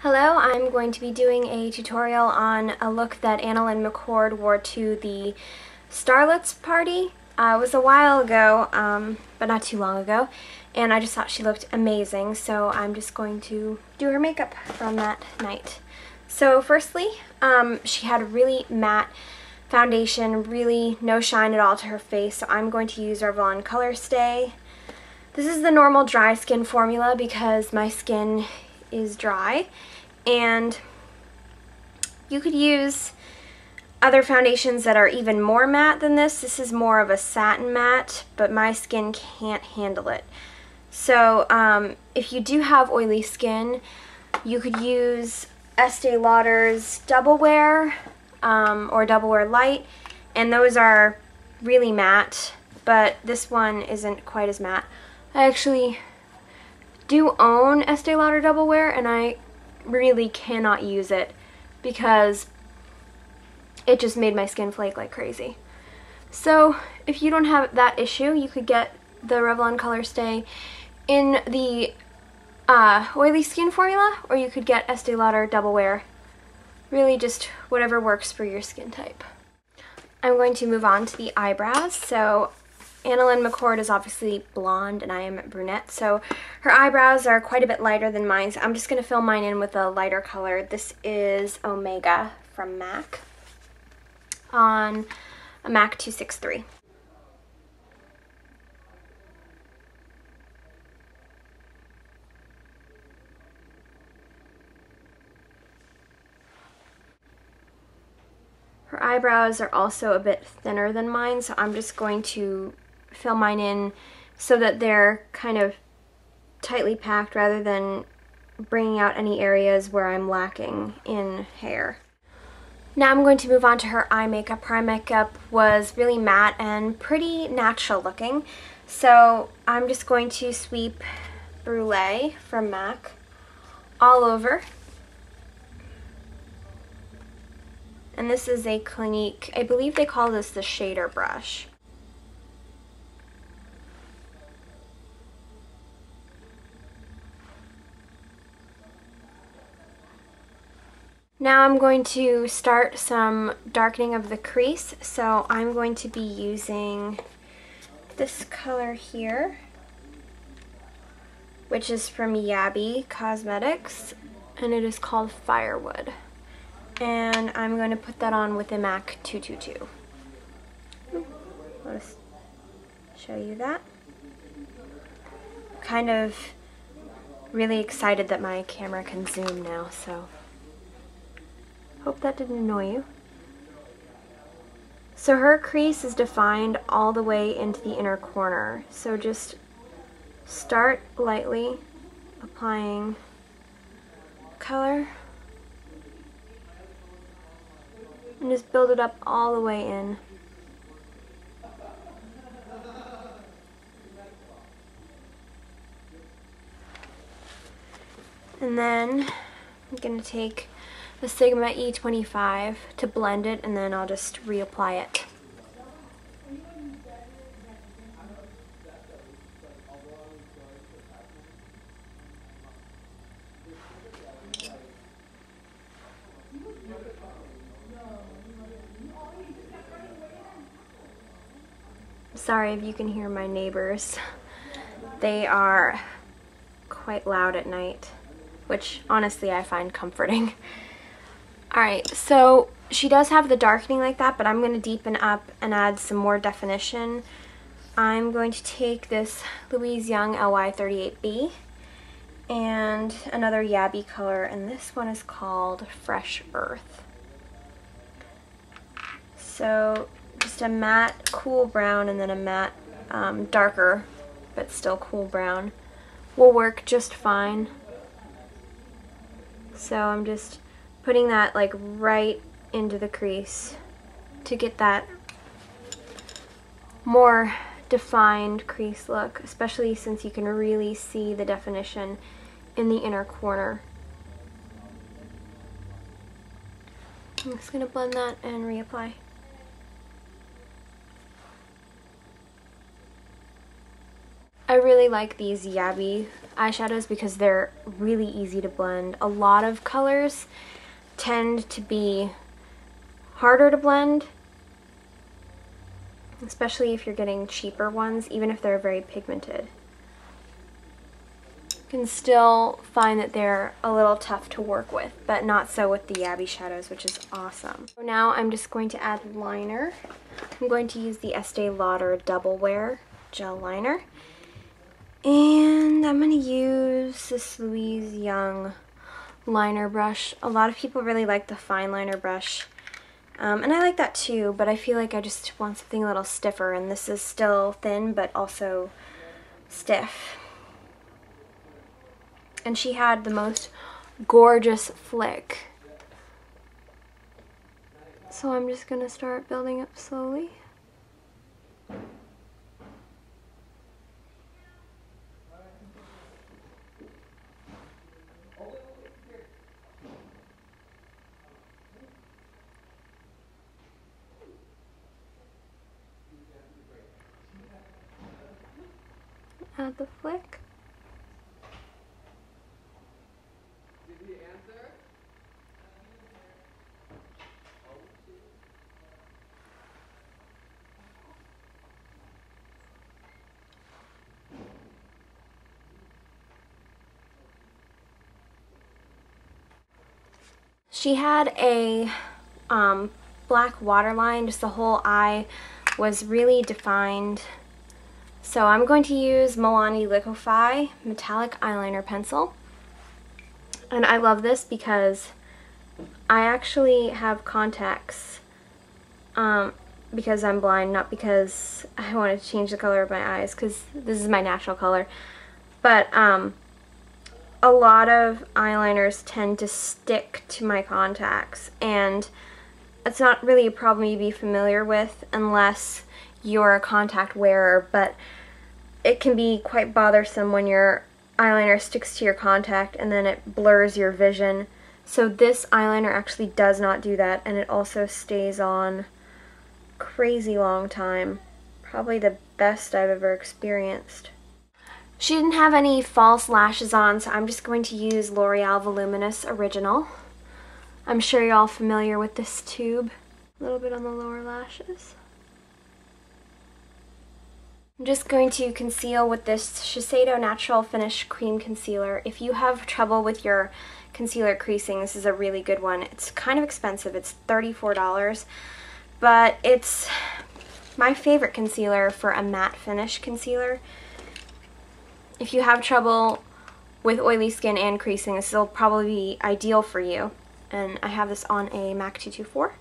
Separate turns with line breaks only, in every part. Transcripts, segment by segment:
Hello, I'm going to be doing a tutorial on a look that Annalynne Mccord wore to the Starlet's party. It was a while ago, but not too long ago, and I just thought she looked amazing, so I'm just going to do her makeup from that night. So firstly, she had really matte foundation, really no shine at all to her face, so I'm going to use Revlon Colorstay. This is the normal dry skin formula because my skin is dry, and you could use other foundations that are even more matte than this. This is more of a satin matte, but my skin can't handle it. So if you do have oily skin, you could use Estee Lauder's Double Wear or Double Wear Light, and those are really matte, but this one isn't quite as matte. I actually do own Estee Lauder Double Wear, and I really cannot use it because it just made my skin flake like crazy. So if you don't have that issue, you could get the Revlon Colorstay in the oily skin formula, or you could get Estee Lauder Double Wear. Really just whatever works for your skin type. I'm going to move on to the eyebrows. So Annalynne Mccord is obviously blonde and I am brunette, so her eyebrows are quite a bit lighter than mine, so I'm just going to fill mine in with a lighter color. This is Omega from MAC on a MAC 263. Her eyebrows are also a bit thinner than mine, so I'm just going to fill mine in so that they're kind of tightly packed rather than bringing out any areas where I'm lacking in hair. Now I'm going to move on to her eye makeup. Her eye makeup was really matte and pretty natural looking, so I'm just going to sweep Brule from MAC all over. And this is a Clinique, I believe they call this the shader brush. Now I'm going to start some darkening of the crease, so I'm going to be using this color here, which is from Yaby Cosmetics, and it is called Firewood. And I'm going to put that on with a MAC 222. I'll just show you that. Kind of really excited that my camera can zoom now, so hope that didn't annoy you. So her crease is defined all the way into the inner corner, so just start lightly applying color and just build it up all the way in. And then I'm going to take the Sigma E25 to blend it, and then I'll just reapply it. Sorry if you can hear my neighbors. They are quite loud at night, which honestly I find comforting. Alright, so she does have the darkening like that, but I'm going to deepen up and add some more definition. I'm going to take this Louise Young LY38B and another Yaby color, and this one is called Fresh Earth. So just a matte cool brown and then a matte darker but still cool brown will work just fine. So I'm just putting that like right into the crease to get that more defined crease look, especially since you can really see the definition in the inner corner. I'm just going to blend that and reapply. I really like these Yaby eyeshadows because they're really easy to blend. A lot of colors tend to be harder to blend, especially if you're getting cheaper ones, even if they're very pigmented. You can still find that they're a little tough to work with, but not so with the Yaby shadows, which is awesome. So now I'm just going to add liner. I'm going to use the Estee Lauder Double Wear Gel Liner. And I'm going to use this Louise Young liner brush. A lot of people really like the fine liner brush. And I like that too, but I feel like I just want something a little stiffer, and this is still thin but also stiff. And she had the most gorgeous flick. So I'm just going to start building up slowly. Add the flick. She had a black waterline, just the whole eye was really defined. So I'm going to use Milani Liquif'eye Metallic Eyeliner Pencil. And I love this because I actually have contacts because I'm blind, not because I want to change the color of my eyes, because this is my natural color. But a lot of eyeliners tend to stick to my contacts, and it's not really a problem you'd be familiar with unless you're a contact wearer, but it can be quite bothersome when your eyeliner sticks to your contact and then it blurs your vision. So this eyeliner actually does not do that, and it also stays on crazy long time. Probably the best I've ever experienced. She didn't have any false lashes on, so I'm just going to use L'Oreal Voluminous Original. I'm sure you're all familiar with this tube. A little bit on the lower lashes. I'm just going to conceal with this Shiseido Natural Finish Cream Concealer. If you have trouble with your concealer creasing, this is a really good one. It's kind of expensive. It's $34, but it's my favorite concealer for a matte finish concealer. If you have trouble with oily skin and creasing, this will probably be ideal for you. And I have this on a MAC 224.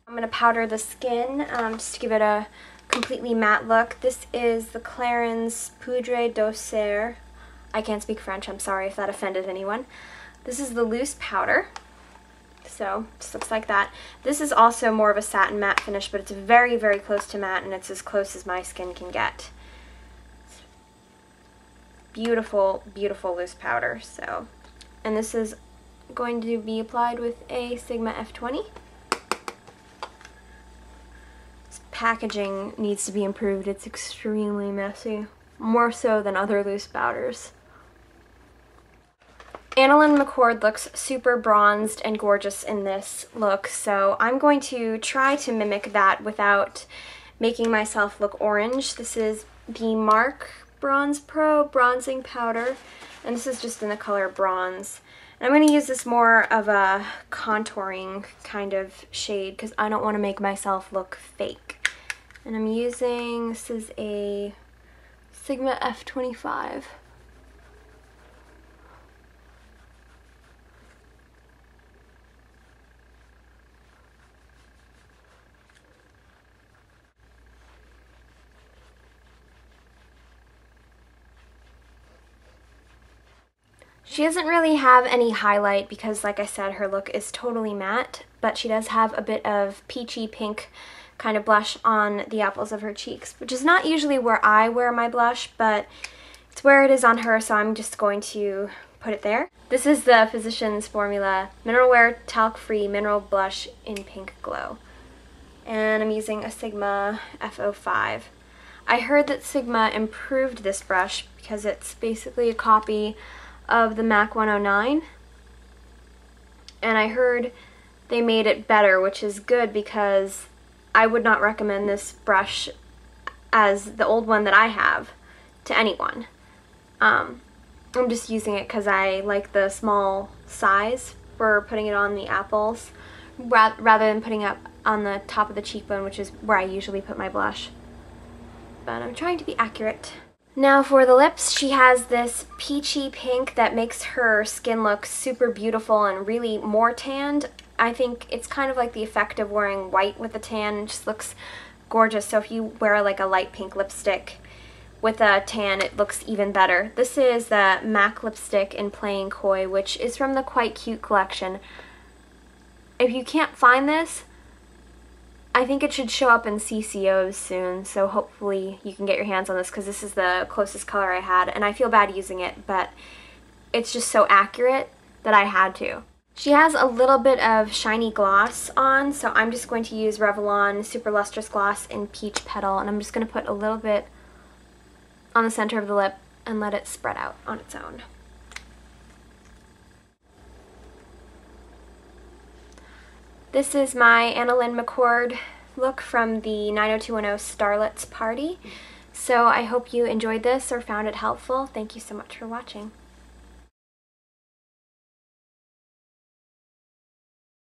I'm going to powder the skin just to give it a completely matte look. This is the Clarins Poudre d'Osseur. I can't speak French, I'm sorry if that offended anyone. This is the loose powder. So, it just looks like that. This is also more of a satin matte finish, but it's very, very close to matte, and it's as close as my skin can get. Beautiful, beautiful loose powder. So, and this is going to be applied with a Sigma F20. This packaging needs to be improved. It's extremely messy, more so than other loose powders. Annalynne Mccord looks super bronzed and gorgeous in this look, so I'm going to try to mimic that without making myself look orange. This is the Mark Bronze Pro Bronzing Powder, and this is just in the color bronze. And I'm going to use this more of a contouring kind of shade because I don't want to make myself look fake. And I'm using, this is a Sigma F25. She doesn't really have any highlight because, like I said, her look is totally matte, but she does have a bit of peachy pink kind of blush on the apples of her cheeks, which is not usually where I wear my blush, but it's where it is on her, so I'm just going to put it there. This is the Physicians Formula Mineral Wear Talc-Free Mineral Blush in Pink Glow, and I'm using a Sigma F05. I heard that Sigma improved this brush because it's basically a copy of the MAC 109. And I heard they made it better, which is good because I would not recommend this brush as the old one that I have to anyone. I'm just using it because I like the small size for putting it on the apples rather than putting it on the top of the cheekbone, which is where I usually put my blush. But I'm trying to be accurate. Now for the lips, she has this peachy pink that makes her skin look super beautiful and really more tanned. I think it's kind of like the effect of wearing white with a tan. It just looks gorgeous. So if you wear like a light pink lipstick with a tan, it looks even better. This is the MAC lipstick in Playing Coy, which is from the Quite Cute collection. If you can't find this, I think it should show up in CCOs soon, so hopefully you can get your hands on this because this is the closest color I had, and I feel bad using it, but it's just so accurate that I had to. She has a little bit of shiny gloss on, so I'm just going to use Revlon Super Lustrous Gloss in Peach Petal, and I'm just going to put a little bit on the center of the lip and let it spread out on its own. This is my Annalynne Mccord look from the 90210 Starlet's party. So I hope you enjoyed this or found it helpful. Thank you so much for watching.